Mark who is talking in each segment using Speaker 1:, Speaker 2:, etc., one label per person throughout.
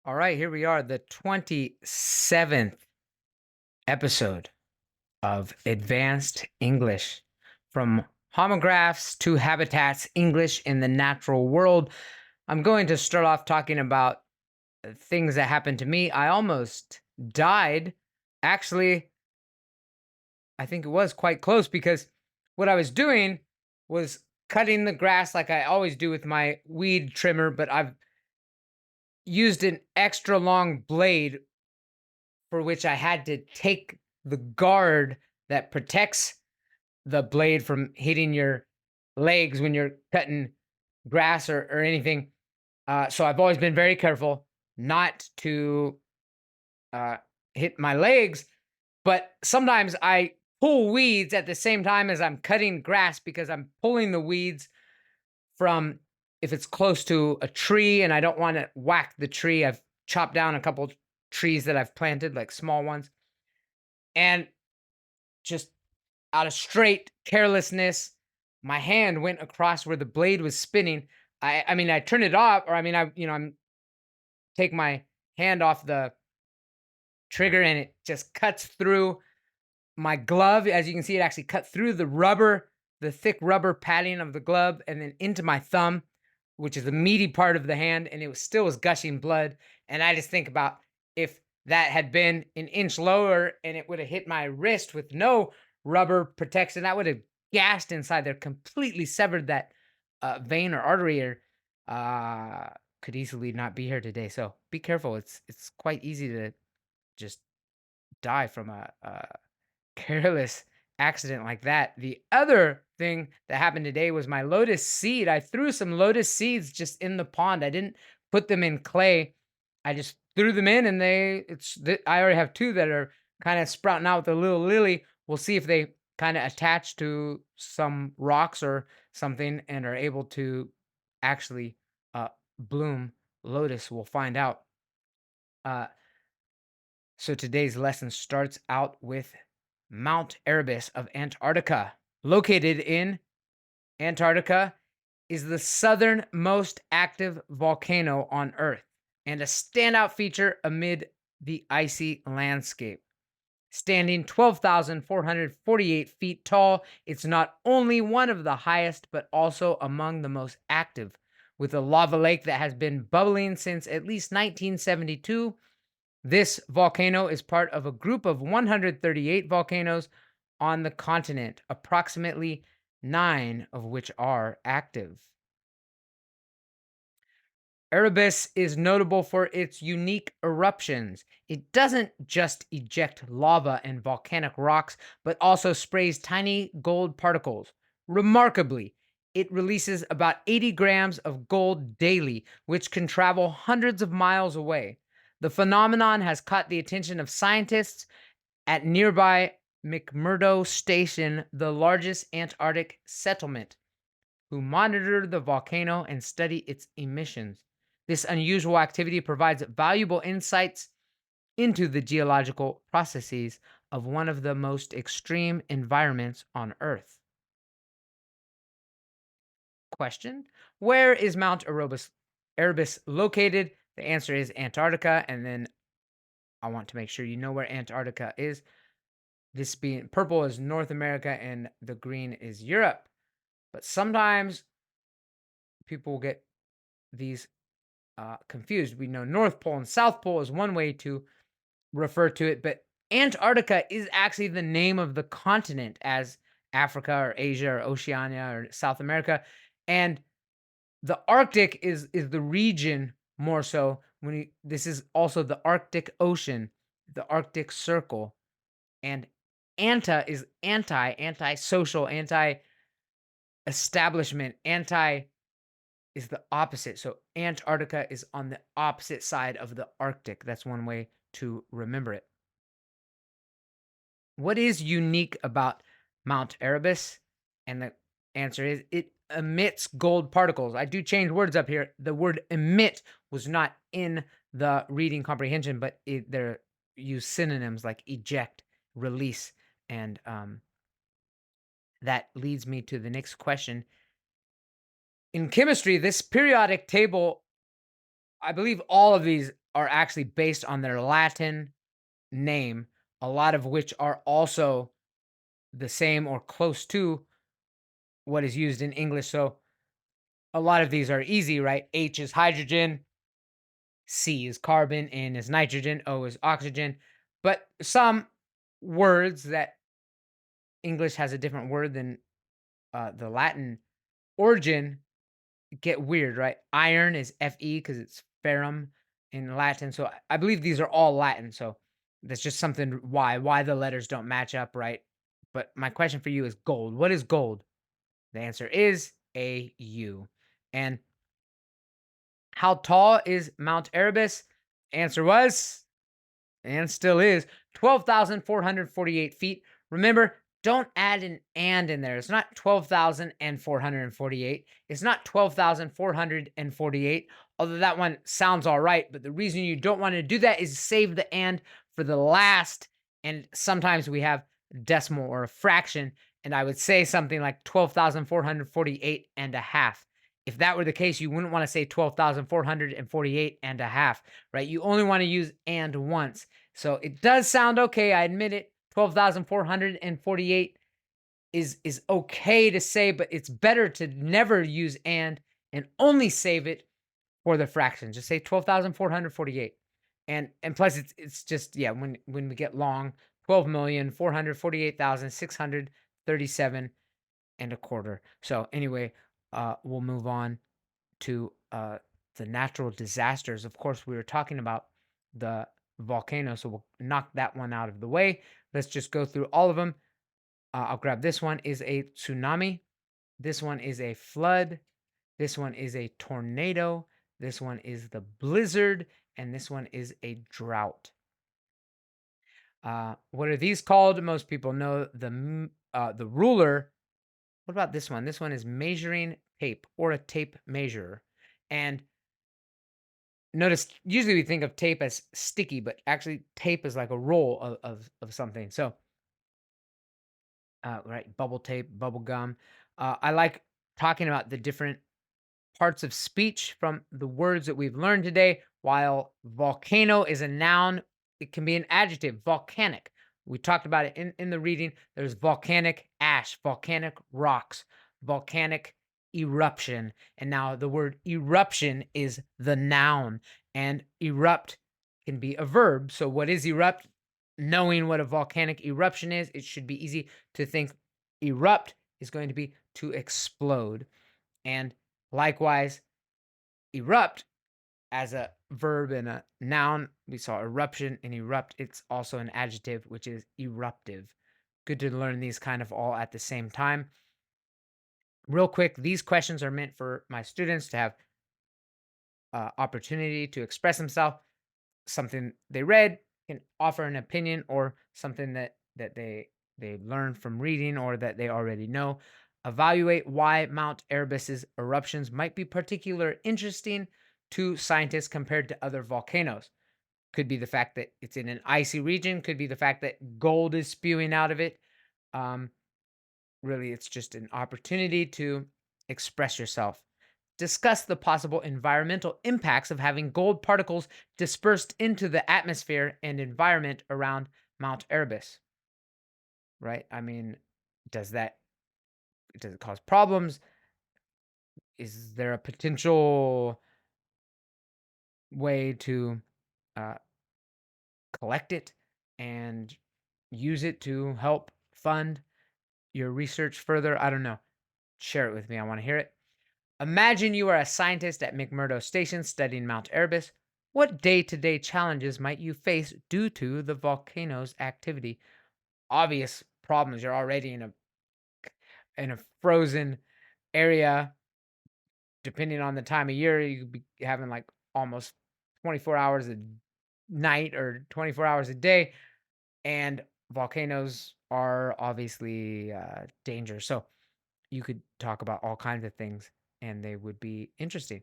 Speaker 1: All right, here we are, the 27th episode of Advanced English. From homographs to habitats, English in the natural world. I'm going to start off talking about things that happened to me. I almost died. Actually, I think it was quite close because what I was doing was cutting the grass like I always do with my weed trimmer, but I've used an extra long blade for which I had to take the guard that protects the blade from hitting your legs when you're cutting grass or anything. So I've always been very careful not to uh, hit my legs, but sometimes I pull weeds at the same time as I'm cutting grass because I'm pulling the weeds from if it's close to a tree and I don't want to whack the tree. I've chopped down a couple trees that I've planted, like small ones, and just out of straight carelessness, my hand went across where the blade was spinning. I mean, I turned it off, or I mean, I'm take my hand off the trigger and it just cuts through my glove. As you can see, it actually cut through the rubber, the thick rubber padding of the glove, and then into my thumb, which is the meaty part of the hand, and it was gushing blood. And I just think about if that had been an inch lower and it would have hit my wrist with no rubber protection, that would have gashed inside there, completely severed that vein or artery, or uh, could easily not be here today. So be careful. It's quite easy to just die from a careless accident like that. The other thing that happened today was my lotus seed. I threw some lotus seeds just in the pond. I didn't put them in clay. I just threw them in, and I already have two that are kind of sprouting out with a little lily. We'll see if they kind of attach to some rocks or something and are able to actually bloom lotus. We'll find out. Uh, so today's lesson starts out with Mount Erebus of Antarctica. Located in Antarctica is the southernmost active volcano on Earth and a standout feature amid the icy landscape. Standing 12,448 feet tall, it's not only one of the highest, but also among the most active, with a lava lake that has been bubbling since at least 1972. This volcano is part of a group of 138 volcanoes on the continent, approximately 9 of which are active. Erebus is notable for its unique eruptions. It doesn't just eject lava and volcanic rocks, but also sprays tiny gold particles. Remarkably, it releases about 80 grams of gold daily, which can travel hundreds of miles away. The phenomenon has caught the attention of scientists at nearby McMurdo Station, the largest Antarctic settlement, who monitor the volcano and study its emissions. This unusual activity provides valuable insights into the geological processes of one of the most extreme environments on Earth. Question: where is Mount Erebus located? The answer is Antarctica, and then I want to make sure you know where Antarctica is. This being purple is North America and the green is Europe. But sometimes people get these confused. We know North Pole and South Pole is one way to refer to it, but Antarctica is actually the name of the continent, as Africa or Asia or Oceania or South America. And the Arctic is the region more so. This is also the Arctic Ocean, the Arctic Circle, and anta is anti-social, anti-establishment, anti is the opposite. So Antarctica is on the opposite side of the Arctic. That's one way to remember it. What is unique about Mount Erebus? And the answer is it emits gold particles. I do change words up here. The word emit was not in the reading comprehension, but they're use synonyms like eject, release, and that leads me to the next question. In chemistry, this periodic table I believe all of these are actually based on their Latin name, a lot of which are also the same or close to what is used in English. So a lot of these are easy, right? H is hydrogen, C is carbon, N is nitrogen, O is oxygen. But some words that English has a different word than the Latin origin get weird, right? Iron is Fe because it's ferrum in Latin. So I believe these are all Latin. So that's just something why the letters don't match up, right? But my question for you is gold. What is gold? The answer is AU. And how tall is Mount Erebus? Answer was and still is 12,448 feet. Remember, don't add an and in there. It's not 12,448. It's not 12,448, although that one sounds all right. But the reason you don't want to do that is save the and for the last. And sometimes we have decimal or a fraction. And I would say something like 12,448 and a half. If that were the case, you wouldn't want to say 12,448 and a half, right? You only want to use and once. So it does sound okay. I admit it. 12,448 is okay to say, but it's better to never use and only save it for the fraction. Just say 12,448. And plus it's just, yeah, when we get long, 12,448,637 and a quarter. So anyway, we'll move on to the natural disasters. Of course, we were talking about the volcano, so we'll knock that one out of the way. Let's just go through all of them. I'll grab this one is a tsunami. This one is a flood. This one is a tornado. This one is the blizzard. And this one is a drought. What are these called? Most people know the ruler. What about this one? This one is measuring tape or a tape measure. And notice usually we think of tape as sticky, but actually tape is like a roll of something. So, right, bubble tape, bubble gum. I like talking about the different parts of speech from the words that we've learned today. While volcano is a noun, it can be an adjective, volcanic. We talked about it in the reading. There's volcanic ash, volcanic rocks, volcanic eruption. And now the word eruption is the noun, and erupt can be a verb. So what is erupt? Knowing what a volcanic eruption is, it should be easy to think erupt is going to be to explode. And likewise, erupt as a verb and a noun, we saw eruption and erupt. It's also an adjective, which is eruptive. Good to learn these kind of all at the same time. Real quick, these questions are meant for my students to have opportunity to express themselves. Something they read can offer an opinion, or something that they learned from reading or that they already know. Evaluate why Mount Erebus's eruptions might be particularly interesting to scientists compared to other volcanoes. Could be the fact that it's in an icy region, could be the fact that gold is spewing out of it. Really, it's just an opportunity to express yourself. Discuss the possible environmental impacts of having gold particles dispersed into the atmosphere and environment around Mount Erebus. Right? I mean, does it cause problems? Is there a potential way to collect it and use it to help fund your research further? I don't know. Share it with me. I want to hear it. Imagine you are a scientist at McMurdo Station studying Mount Erebus. What day-to-day challenges might you face due to the volcano's activity? Obvious problems. You're already in a frozen area. Depending on the time of year, you could be having like almost 24 hours a night or 24 hours a day. And volcanoes are obviously dangerous. So you could talk about all kinds of things and they would be interesting.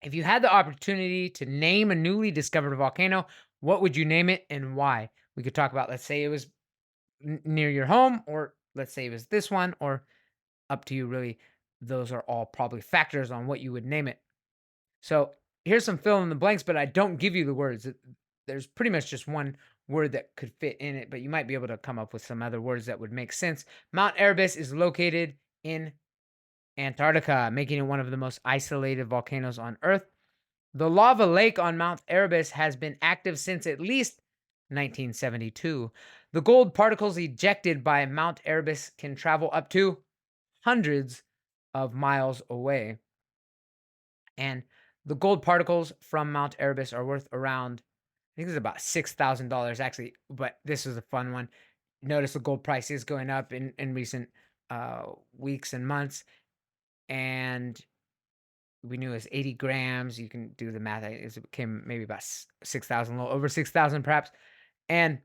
Speaker 1: If you had the opportunity to name a newly discovered volcano, what would you name it and why? We could talk about, let's say it was near your home, or let's say it was this one, or up to you, really. Those are all probably factors on what you would name it. So here's some fill in the blanks, but I don't give you the words. There's pretty much just one word that could fit in it, but you might be able to come up with some other words that would make sense. Mount Erebus is located in Antarctica, making it one of the most isolated volcanoes on Earth. The lava lake on Mount Erebus has been active since at least 1972. The gold particles ejected by Mount Erebus can travel up to hundreds of miles away. And the gold particles from Mount Erebus are worth around, I think it's about $6,000 actually, but this is a fun one. Notice the gold price is going up in recent weeks and months. And we knew it was 80 grams. You can do the math. It became maybe about 6,000, a little over 6,000 perhaps. And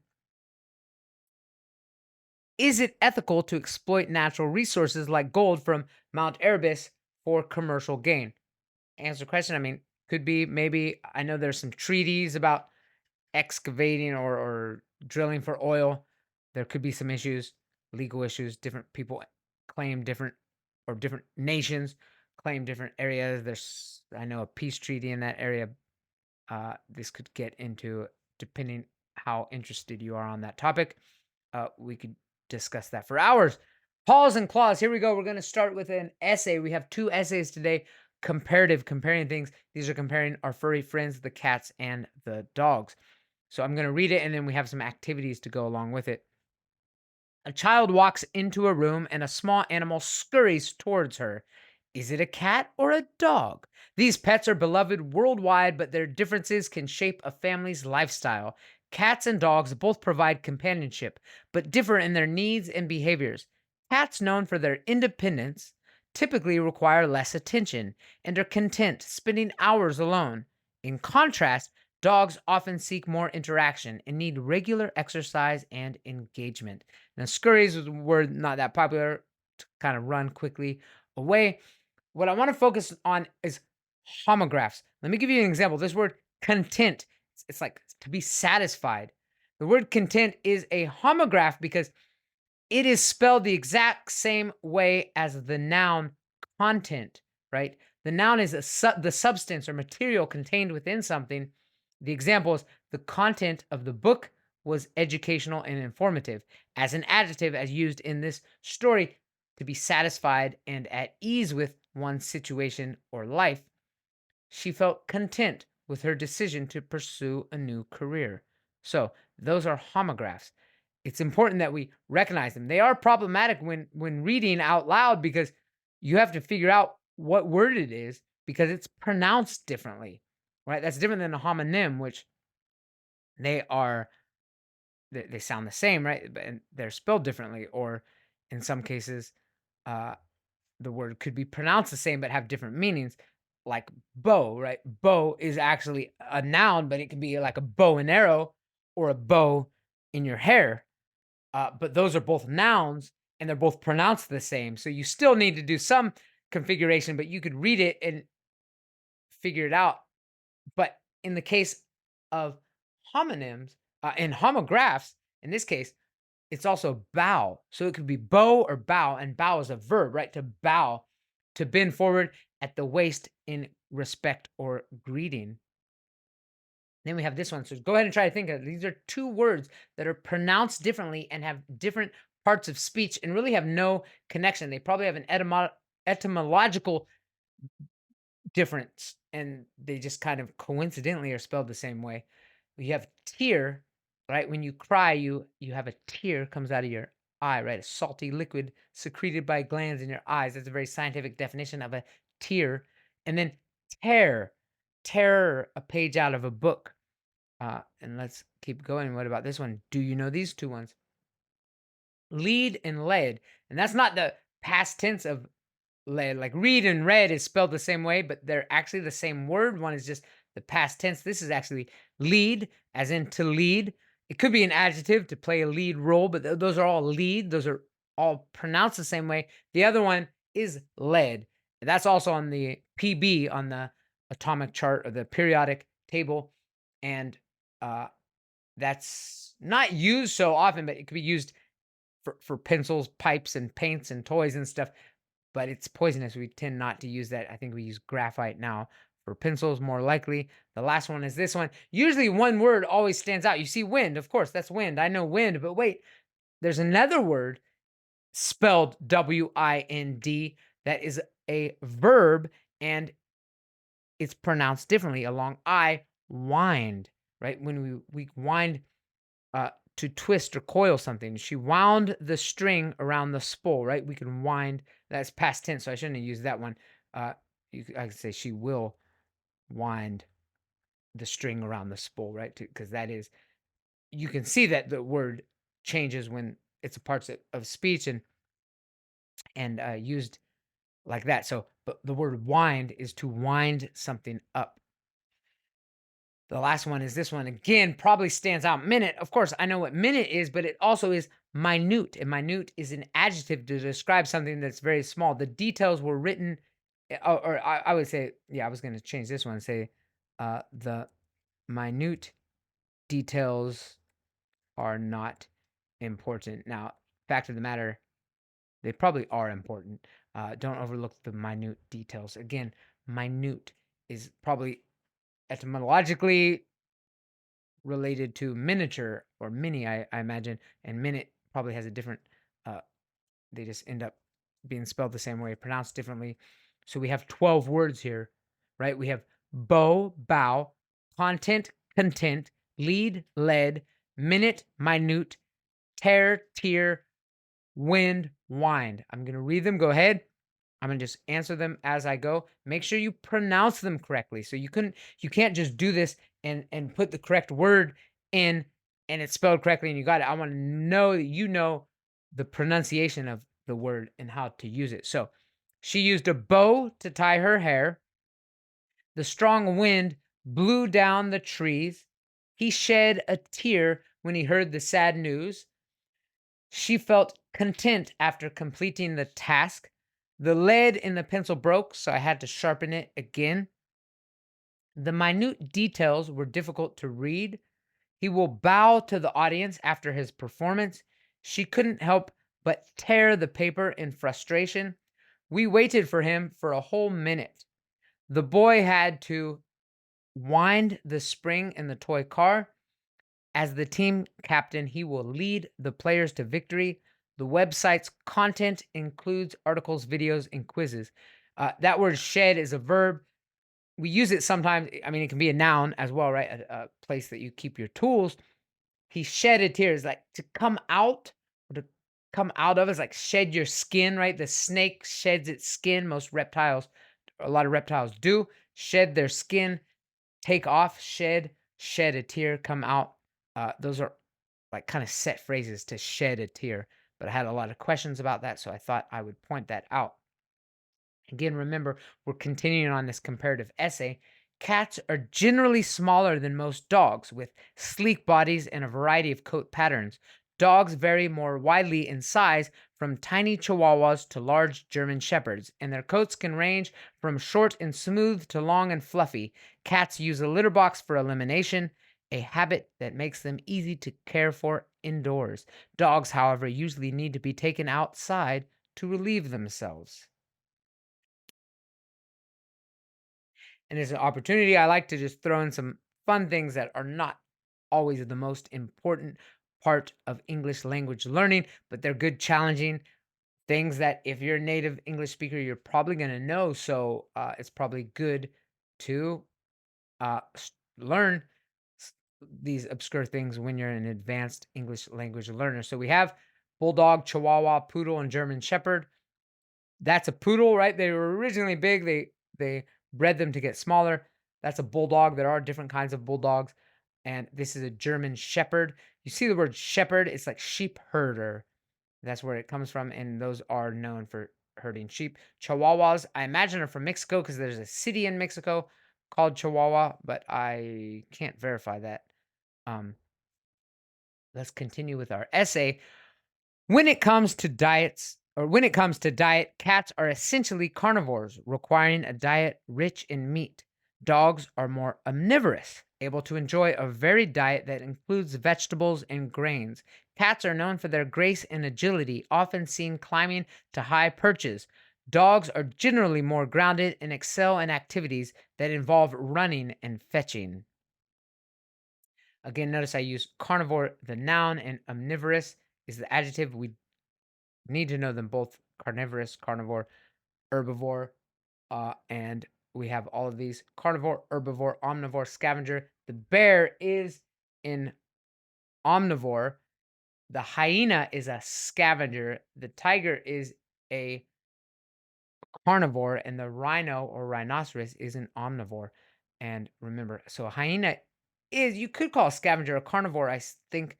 Speaker 1: is it ethical to exploit natural resources like gold from Mount Erebus for commercial gain? Answer the question. I mean, could be, maybe. I know there's some treaties about excavating or drilling for oil. There could be some issues, legal issues. Different people claim different, or different nations claim different areas. There's, I know, a peace treaty in that area. This could get into, depending how interested you are on that topic. We could discuss that for hours. Pause and clause. Here we go. We're going to start with an essay. We have 2 essays today. Comparative, comparing things. These are comparing our furry friends, the cats and the dogs. So I'm going to read it, and then we have some activities to go along with it. A child walks into a room and a small animal scurries towards her. Is it a cat or a dog? These pets are beloved worldwide, but their differences can shape a family's lifestyle. Cats and dogs both provide companionship, but differ in their needs and behaviors. Cats, known for their independence, typically require less attention and are content spending hours alone. In contrast, dogs often seek more interaction and need regular exercise and engagement. Now, scurries was a word not that popular, to kind of run quickly away. What I want to focus on is homographs. Let me give you an example. This word content, it's like to be satisfied. The word content is a homograph because it is spelled the exact same way as the noun content, right? The noun is the substance or material contained within something. The example is the content of the book was educational and informative. As an adjective, as used in this story, to be satisfied and at ease with one's situation or life. She felt content with her decision to pursue a new career. So those are homographs. It's important that we recognize them. They are problematic when reading out loud because you have to figure out what word it is because it's pronounced differently, right? That's different than a homonym, which they sound the same, right? But they're spelled differently, or in some cases, the word could be pronounced the same but have different meanings, like bow, right? Bow is actually a noun, but it could be like a bow and arrow or a bow in your hair. But those are both nouns and they're both pronounced the same. So you still need to do some configuration, but you could read it and figure it out. But in the case of homonyms and homographs, in this case, it's also bow. So it could be bow or bow, and bow is a verb, right? To bow, to bend forward at the waist in respect or greeting. Then we have this one. So go ahead and try to think of it. These are 2 words that are pronounced differently and have different parts of speech and really have no connection. They probably have an etymological difference, and they just kind of coincidentally are spelled the same way. You have tear, right? When you cry, you have a tear comes out of your eye, right? A salty liquid secreted by glands in your eyes. That's a very scientific definition of a tear. And then tear a page out of a book. And let's keep going. What about this one? Do you know these 2 ones? Lead and led. And that's not the past tense of led. Like read and read is spelled the same way, but they're actually the same word. One is just the past tense. This is actually lead, as in to lead. It could be an adjective, to play a lead role, but those are all lead. Those are all pronounced the same way. The other one is led. That's also on the PB, on the atomic chart or the periodic table. And that's not used so often, but it could be used for pencils, pipes, and paints and toys and stuff. But it's poisonous. We tend not to use that. I think we use graphite now for pencils, more likely. The last one is this one. Usually one word always stands out. You see wind, of course, that's wind. I know wind, but wait, there's another word spelled W-I-N-D that is a verb, and it's pronounced differently along I, wind, right? When we wind to twist or coil something. She wound the string around the spool, right? We can wind, that's past tense, so I shouldn't have used that one. I could say she will wind the string around the spool, right? Because that is, you can see that the word changes when it's a parts of speech and used like that. So, but the word wind is to wind something up. The last one is this one. Again, probably stands out. Minute. Of course, I know what minute is, but it also is minute. And minute is an adjective to describe something that's very small. The details were written, or I would say, yeah, I was going to change this one and say the minute details are not important. Now, fact of the matter, they probably are important. Don't overlook the minute details. Again, minute is probably etymologically related to miniature or mini, I imagine, and minute probably has a different, they just end up being spelled the same way, pronounced differently. So we have 12 words here, right? We have bow, bow, content, content, lead, led, minute, minute, tear, tear, wind, wind. I'm going to read them. Go ahead. I'm going to just answer them as I go. Make sure you pronounce them correctly. So you can't just do this and put the correct word in and it's spelled correctly and you got it. I want to know that you know the pronunciation of the word and how to use it. So she used a bow to tie her hair. The strong wind blew down the trees. He shed a tear when he heard the sad news. She felt content after completing the task. The lead in the pencil broke, so I had to sharpen it again. The minute details were difficult to read. He will bow to the audience after his performance. She couldn't help but tear the paper in frustration. We waited for him for a whole minute. The boy had to wind the spring in the toy car. As the team captain, he will lead the players to victory. The website's content includes articles, videos, and quizzes. That word shed is a verb. We use it sometimes. I mean, it can be a noun as well, right? A place that you keep your tools. He shed a tear is like to come out or to come out of is like shed your skin, right? The snake sheds its skin. Most reptiles, a lot of reptiles do shed their skin, take off, shed a tear, come out. Those are like kind of set phrases to shed a tear, but I had a lot of questions about that, so I thought I would point that out. Again, remember, we're continuing on this comparative essay. Cats are generally smaller than most dogs, with sleek bodies and a variety of coat patterns. Dogs vary more widely in size, from tiny Chihuahuas to large German Shepherds, and their coats can range from short and smooth to long and fluffy. Cats use a litter box for elimination, a habit that makes them easy to care for indoors. Dogs, however, usually need to be taken outside to relieve themselves. And as an opportunity, I like to just throw in some fun things that are not always the most important part of English language learning, but they're good, challenging things that if you're a native English speaker, you're probably going to know. So it's probably good to learn these obscure things when you're an advanced English language learner. So we have Bulldog, Chihuahua, Poodle, and German Shepherd. That's a poodle, right? They were originally big. They bred them to get smaller. That's a bulldog. There are different kinds of bulldogs. And this is a German shepherd. You see the word shepherd, it's like sheep herder. That's where it comes from. And those are known for herding sheep. Chihuahuas, I imagine, are from Mexico because there's a city in Mexico called Chihuahua, but I can't verify that. Let's continue with our essay. When it comes to diet, cats are essentially carnivores, requiring a diet rich in meat. Dogs are more omnivorous, able to enjoy a varied diet that includes vegetables and grains. Cats are known for their grace and agility, often seen climbing to high perches. Dogs are generally more grounded and excel in activities that involve running and fetching. Again, notice I use carnivore, the noun, and omnivorous is the adjective. We need to know them both: carnivorous, carnivore, herbivore, and we have all of these: carnivore, herbivore, omnivore, scavenger. The bear is in omnivore. The hyena is a scavenger. The tiger is a carnivore, and the rhino or rhinoceros is an omnivore. And remember, so a hyena is, you could call a scavenger a carnivore. Think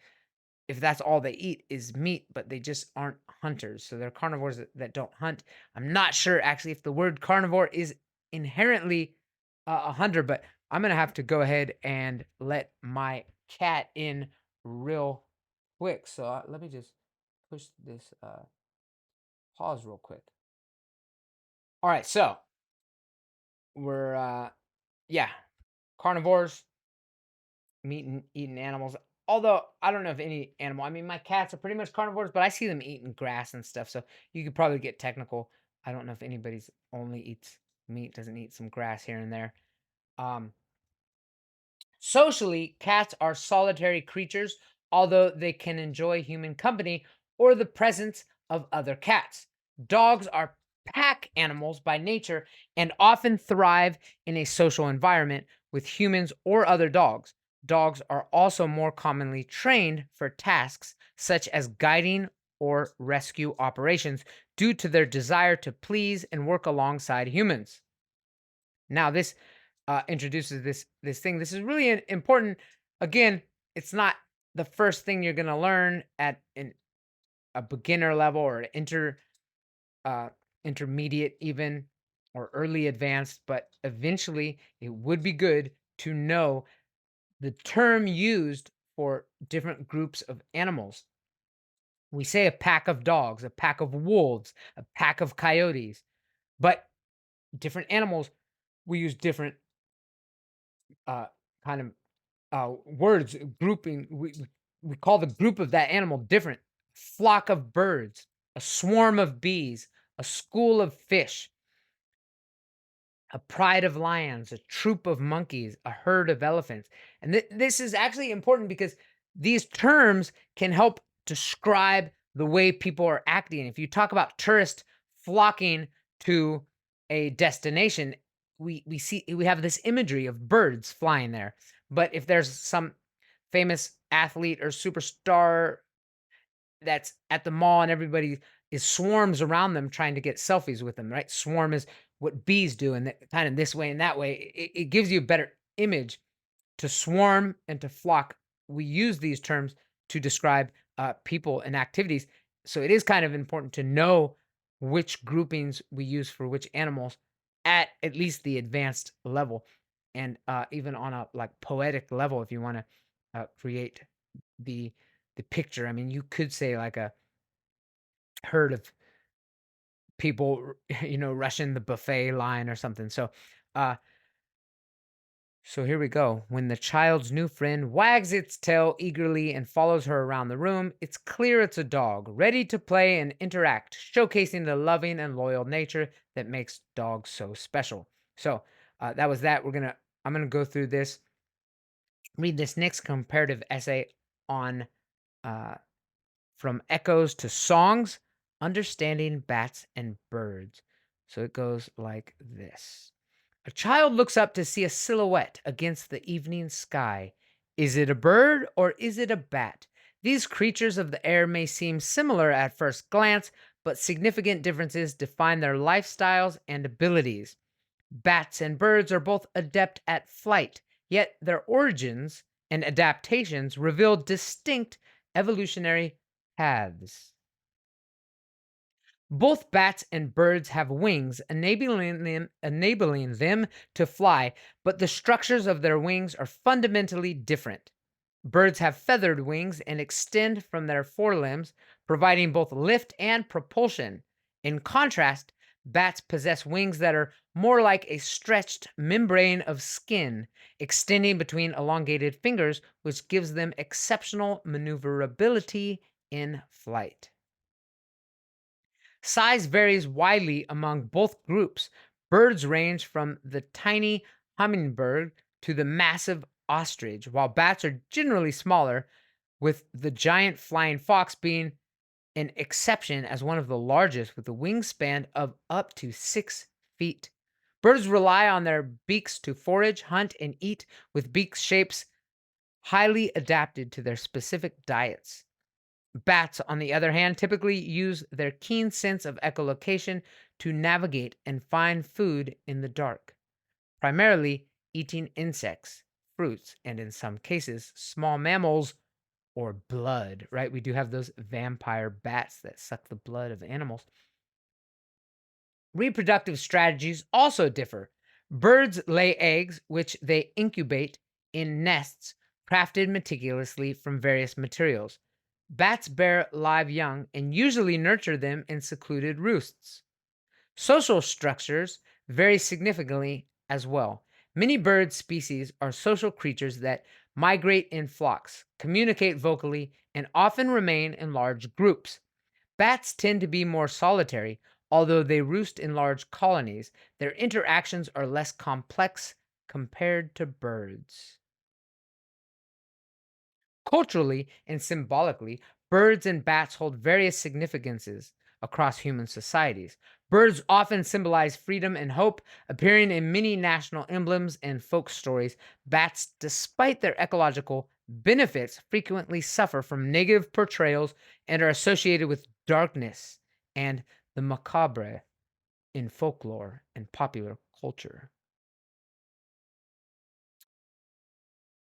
Speaker 1: if that's all they eat is meat, but they just aren't hunters. So they're carnivores that don't hunt. I'm not sure actually if the word carnivore is inherently a hunter, but I'm going to have to go ahead and let my cat in real quick. So let me just push this pause real quick. All right. So we're, yeah, carnivores, meat eating animals. Although I don't know if any animal, I mean, my cats are pretty much carnivores, but I see them eating grass and stuff. So you could probably get technical. I don't know if anybody's only eats meat, doesn't eat some grass here and there. Um, Socially, cats are solitary creatures, although they can enjoy human company or the presence of other cats. Dogs are pack animals by nature and often thrive in a social environment with humans or other dogs. Dogs are also more commonly trained for tasks such as guiding or rescue operations due to their desire to please and work alongside humans. Now, this introduces this thing. This is really important. Again, it's not the first thing you're going to learn at a beginner level or uh, intermediate even or early advanced, but eventually it would be good to know the term used for different groups of animals. We say a pack of dogs, a pack of wolves, a pack of coyotes, but different animals, we use different uh, kind of words grouping. We call the group of that animal different: flock of birds, a swarm of bees, a school of fish, a pride of lions, a troop of monkeys, a herd of elephants. And this is actually important because these terms can help describe the way people are acting. If you talk about tourists flocking to a destination, we have this imagery of birds flying there. But if there's some famous athlete or superstar that's at the mall and everybody is swarms around them trying to get selfies with them, right? Swarm is what bees do, and kind of this way and that way. It gives you a better image. To swarm and to flock, we use these terms to describe people and activities. So it is kind of important to know which groupings we use for which animals at least the advanced level, and even on a like poetic level, if you want to create the the picture. I mean, you could say like a herd of people, rushing the buffet line or something. Uh, so here we go. When the child's new friend wags its tail eagerly and follows her around the room, it's clear it's a dog, ready to play and interact, showcasing the loving and loyal nature that makes dogs so special. So that was that. I'm gonna go through this, read this next comparative essay on uh, from echoes to songs, understanding bats and birds. So it goes like this. A child looks up to see a silhouette against the evening sky. Is it a bird or is it a bat? These creatures of the air may seem similar at first glance, but significant differences define their lifestyles and abilities. Bats and birds are both adept at flight, yet their origins and adaptations reveal distinct evolutionary paths. Both bats and birds have wings, enabling them to fly, but the structures of their wings are fundamentally different. Birds have feathered wings and extend from their forelimbs, providing both lift and propulsion. In contrast, bats possess wings that are more like a stretched membrane of skin, extending between elongated fingers, which gives them exceptional maneuverability in flight. Size varies widely among both groups. Birds range from the tiny hummingbird to the massive ostrich, while bats are generally smaller, with the giant flying fox being an exception as one of the largest, with a wingspan of up to 6 feet. Birds rely on their beaks to forage, hunt, and eat, with beak shapes highly adapted to their specific diets. Bats, on the other hand, typically use their keen sense of echolocation to navigate and find food in the dark, primarily eating insects, fruits, and in some cases, small mammals or blood, right? We do have those vampire bats that suck the blood of animals. Reproductive strategies also differ. Birds lay eggs, which they incubate in nests crafted meticulously from various materials. Bats bear live young and usually nurture them in secluded roosts. Social structures vary significantly as well. Many bird species are social creatures that migrate in flocks, communicate vocally, and often remain in large groups. Bats tend to be more solitary, although they roost in large colonies. Their interactions are less complex compared to birds. Culturally and symbolically, birds and bats hold various significances across human societies. Birds often symbolize freedom and hope, appearing in many national emblems and folk stories. Bats, despite their ecological benefits, frequently suffer from negative portrayals and are associated with darkness and the macabre in folklore and popular culture.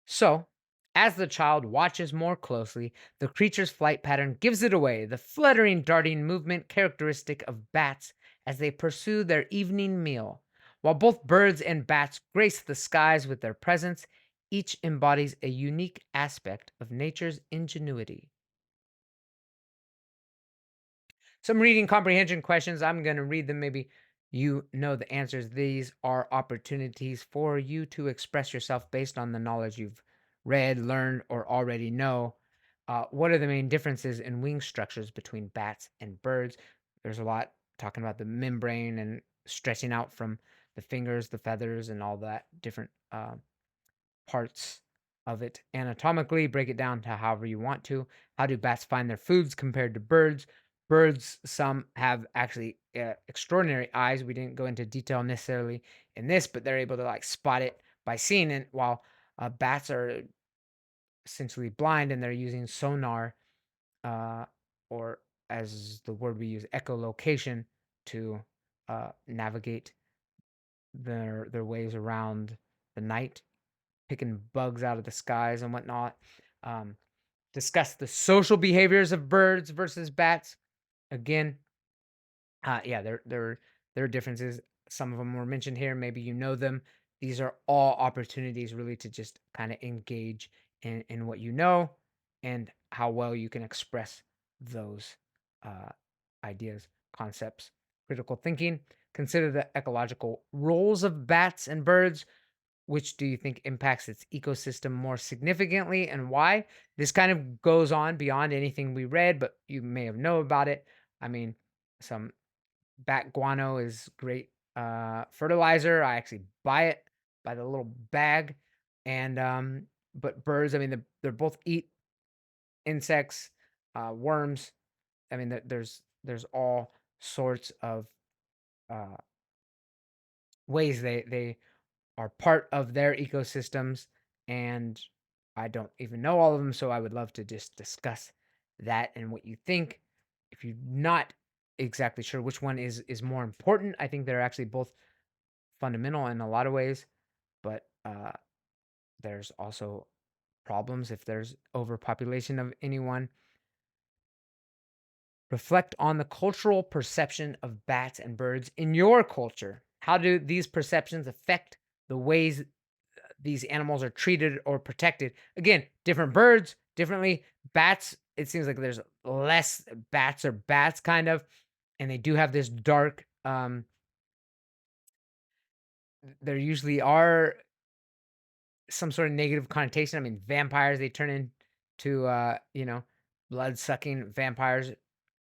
Speaker 1: So, as the child watches more closely, the creature's flight pattern gives it away, the fluttering, darting movement characteristic of bats as they pursue their evening meal. While both birds and bats grace the skies with their presence, each embodies a unique aspect of nature's ingenuity. Some reading comprehension questions. I'm going to read them. Maybe you know the answers. These are opportunities for you to express yourself based on the knowledge you've read, learned, or already know. What are the main differences in wing structures between bats and birds? There's a lot talking about the membrane and stretching out from the fingers, the feathers, and all that different parts of it anatomically. Break it down to however you want to. How do bats find their foods compared to birds? Birds, some have actually extraordinary eyes. We didn't go into detail necessarily in this, but they're able to like spot it by seeing it, while bats are essentially blind and they're using sonar, uh, or as the word we use, echolocation, to navigate their ways around the night, picking bugs out of the skies and whatnot. Um, Discuss the social behaviors of birds versus bats. Again, yeah, there are differences. Some of them were mentioned here. Maybe you know them. These are all opportunities really to just kind of engage in what you know and how well you can express those uh, ideas, concepts. Critical thinking. Consider the ecological roles of bats and birds. Which do you think impacts its ecosystem more significantly and why? This kind of goes on beyond anything we read, but you may have known about it. I mean, some bat guano is great fertilizer. I actually buy it by the little bag. And but birds, I mean, they're both eat insects, worms. I mean, there's all sorts of uh, ways they are part of their ecosystems, and I don't even know all of them, so I would love to just discuss that and what you think. If you're not exactly sure which one is more important, I think they're actually both fundamental in a lot of ways, but there's also problems if there's overpopulation of anyone. Reflect on the cultural perception of bats and birds in your culture. How do these perceptions affect the ways these animals are treated or protected? Again, different birds, differently. Bats, it seems like there's less bats or bats kind of, and they do have this dark, there usually are some sort of negative connotation. I mean, vampires, they turn into, blood sucking vampires,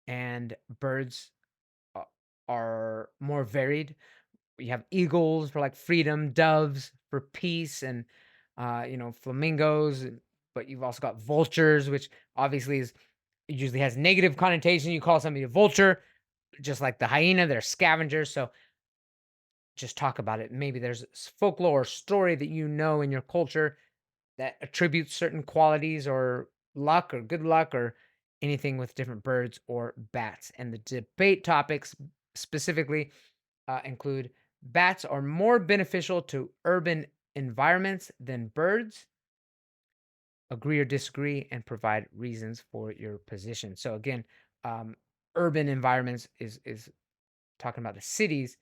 Speaker 1: and birds. are more varied. You have eagles for like freedom, doves for peace, and flamingos. But you've also got vultures, which obviously is usually has negative connotation. You call somebody a vulture, just like the hyena, they're scavengers. So just talk about it. Maybe there's folklore or story that you know in your culture that attributes certain qualities or luck or good luck or anything with different birds or bats. And the debate topics specifically include bats are more beneficial to urban environments than birds. Agree or disagree, and provide reasons for your position. So again, um, urban environments is talking about the cities,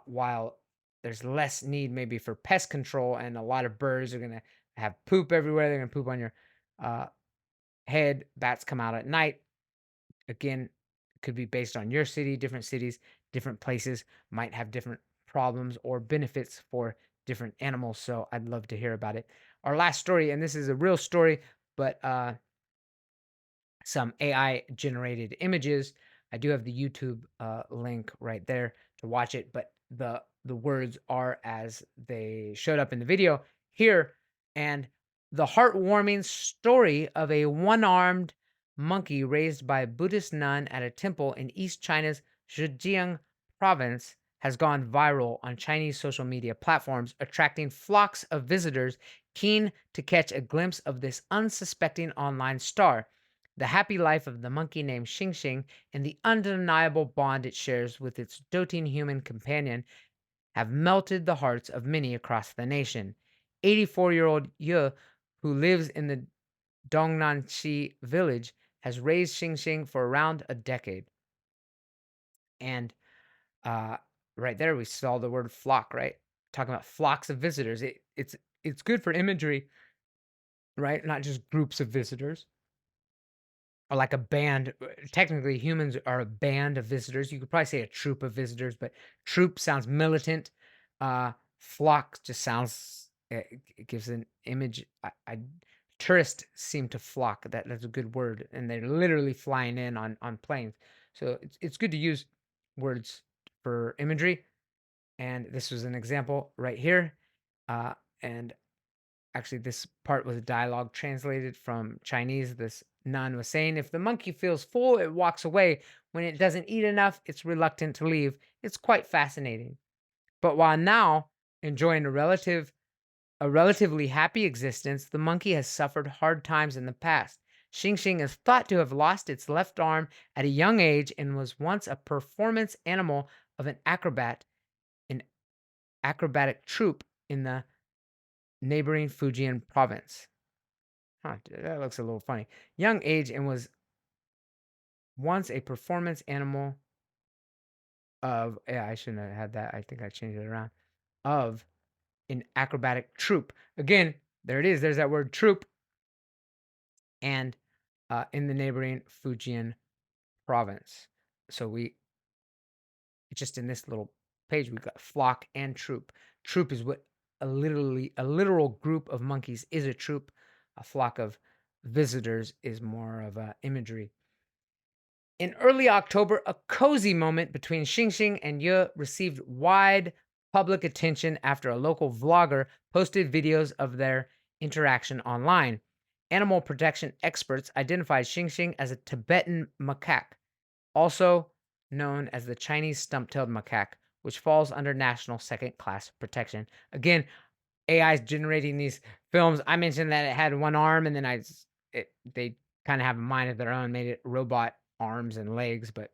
Speaker 1: while there's less need maybe for pest control, and a lot of birds are gonna have poop everywhere. They're gonna poop on your uh, head. Bats come out at night. Again, could be based on your city. Different cities, different places might have different problems or benefits for different animals. So I'd love to hear about it. Our last story, and this is a real story, but some AI generated images. I do have the YouTube link right there to watch it, but the words are as they showed up in the video here. And the heartwarming story of a one-armed monkey raised by a Buddhist nun at a temple in East China's Zhejiang province has gone viral on Chinese social media platforms, attracting flocks of visitors keen to catch a glimpse of this unsuspecting online star. The happy life of the monkey named Xing Xing and the undeniable bond it shares with its doting human companion have melted the hearts of many across the nation. 84-year-old Ye, who lives in the Dongnanxi village, has raised Xing Xing for around a decade. And uh, right there, we saw the word flock, right? Talking about flocks of visitors. It's good for imagery, right? Not just groups of visitors. Or like a band. Technically, humans are a band of visitors. You could probably say a troop of visitors, but troop sounds militant. Flock just sounds. It gives an image. Tourists seem to flock. That's a good word, and they're literally flying in on planes. So it's good to use words for imagery. And this was an example right here. And actually, this part was a dialogue translated from Chinese. This nun was saying, if the monkey feels full, it walks away. When it doesn't eat enough, it's reluctant to leave. It's quite fascinating. But while now enjoying a relatively happy existence, the monkey has suffered hard times in the past. Xing Xing is thought to have lost its left arm at a young age and was once a performance animal of an acrobatic troupe in the neighboring Fujian province. Huh, that looks a little funny. Young age and was once a performance animal of, yeah, I shouldn't have had that. I think I changed it around. Of an acrobatic troupe. Again, there it is. There's that word troupe. And in the neighboring Fujian province. So we just in this little page, we've got flock and troop. Troop is what a literal group of monkeys is a troop. A flock of visitors is more of a imagery. In early October, a cozy moment between Xing Xing and Ye received wide public attention after a local vlogger posted videos of their interaction online. Animal protection experts identified Xing Xing as a Tibetan macaque, also known as the Chinese stump-tailed macaque, which falls under national second-class protection. Again, AI is generating these films. I mentioned that it had one arm, and then they kind of have a mind of their own, made it robot arms and legs, but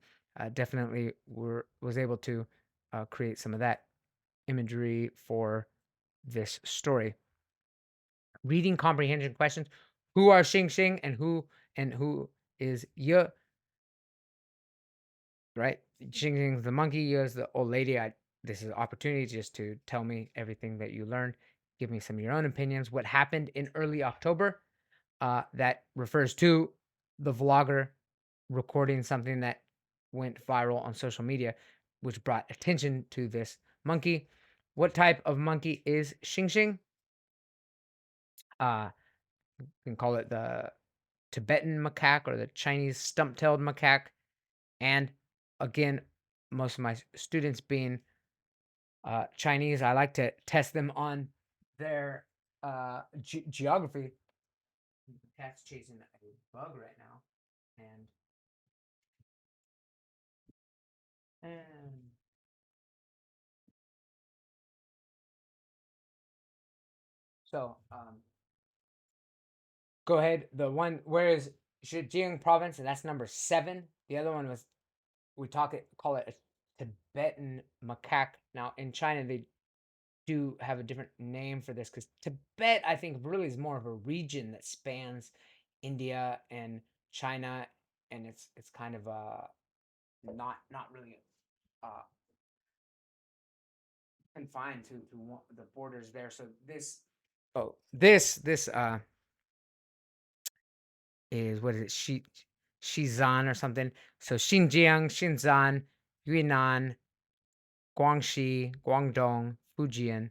Speaker 1: definitely was able to create some of that imagery for this story. Reading comprehension questions: who are Xing Xing and who is Ye? Right, Xing Xing's the monkey, Ye is the old lady. This is an opportunity just to tell me everything that you learned. Give me some of your own opinions. What happened in early October? That refers to the vlogger recording something that went viral on social media, which brought attention to this monkey. What type of monkey is Xing Xing? You can call it the Tibetan macaque or the Chinese stump-tailed macaque. And again, most of my students being Chinese, I like to test them on their geography. The cat's chasing a bug right now, and so go ahead. The one where is Zhejiang province, and that's number 7. The other one was call it a Tibetan macaque. Now in China they do have a different name for this because Tibet, I think, really is more of a region that spans India and China, and it's kind of not really uh confined to the borders there. So this is what is it? Shizan or something. So Xinjiang, Shenzhen, Yunnan, Guangxi, Guangdong, Fujian,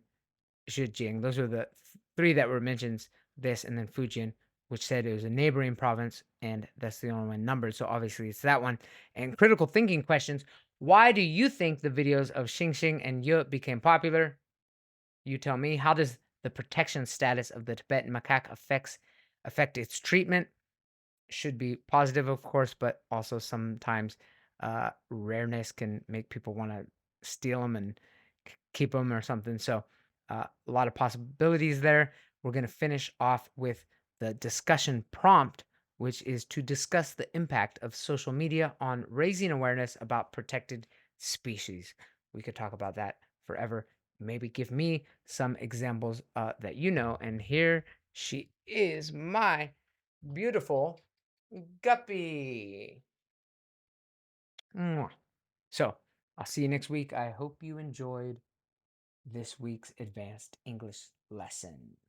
Speaker 1: Zhejiang. Those are the 3 that were mentioned. This and then Fujian, which said it was a neighboring province, and that's the only one numbered. So obviously it's that one. And critical thinking questions. Why do you think the videos of Xing Xing and Ye became popular? You tell me. How does the protection status of the Tibetan macaque affect its treatment? Should be positive, of course, but also sometimes rareness can make people want to steal them and keep them or something. So a lot of possibilities there. We're going to finish off with the discussion prompt, which is to discuss the impact of social media on raising awareness about protected species. We could talk about that forever. Maybe give me some examples that you know. And here she is, my beautiful Guppy. Mwah. So I'll see you next week. I hope you enjoyed this week's advanced English lesson.